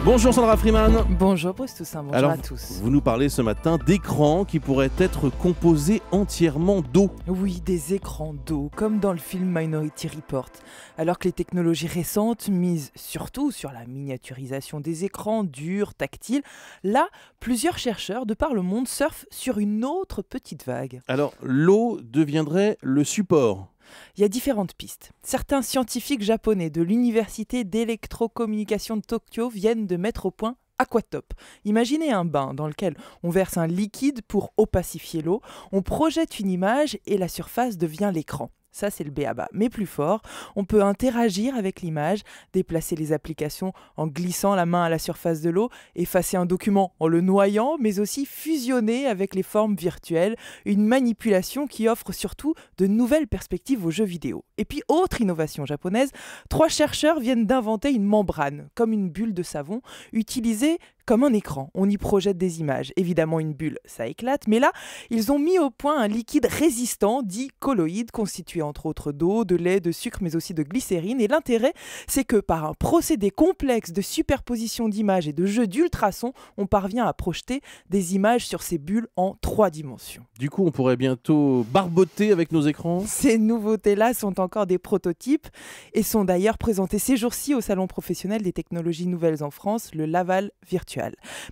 Bonjour Sandra Freeman. Bonjour Bruce Toussaint, bonjour Alors, à tous. vous nous parlez ce matin d'écrans qui pourraient être composés entièrement d'eau. Oui, des écrans d'eau, comme dans le film Minority Report. Alors que les technologies récentes misent surtout sur la miniaturisation des écrans durs, tactiles, là, plusieurs chercheurs de par le monde surfent sur une autre petite vague. Alors, l'eau deviendrait le support. Il y a différentes pistes. Certains scientifiques japonais de l'université d'électrocommunication de Tokyo viennent de mettre au point Aquatop. Imaginez un bain dans lequel on verse un liquide pour opacifier l'eau, on projette une image et la surface devient l'écran. Ça, c'est le b.a.-ba. Mais plus fort, on peut interagir avec l'image, déplacer les applications en glissant la main à la surface de l'eau, effacer un document en le noyant, mais aussi fusionner avec les formes virtuelles, une manipulation qui offre surtout de nouvelles perspectives aux jeux vidéo. Et puis, autre innovation japonaise, 3 chercheurs viennent d'inventer une membrane, comme une bulle de savon, utilisée comme un écran. On y projette des images. Évidemment, une bulle, ça éclate, mais là, ils ont mis au point un liquide résistant, dit colloïde, constitué entre autres d'eau, de lait, de sucre, mais aussi de glycérine. Et l'intérêt, c'est que par un procédé complexe de superposition d'images et de jeu d'ultrasons, on parvient à projeter des images sur ces bulles en 3 dimensions. Du coup, on pourrait bientôt barboter avec nos écrans. Ces nouveautés-là sont encore des prototypes et sont d'ailleurs présentées ces jours-ci au Salon professionnel des technologies nouvelles en France, le Laval Virtual.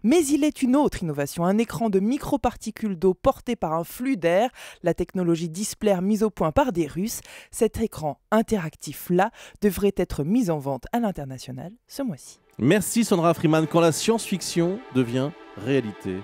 Mais il est une autre innovation, un écran de microparticules d'eau porté par un flux d'air, la technologie Displayer mise au point par des Russes. Cet écran interactif-là devrait être mis en vente à l'international ce mois-ci. Merci Sandra Freeman, quand la science-fiction devient réalité.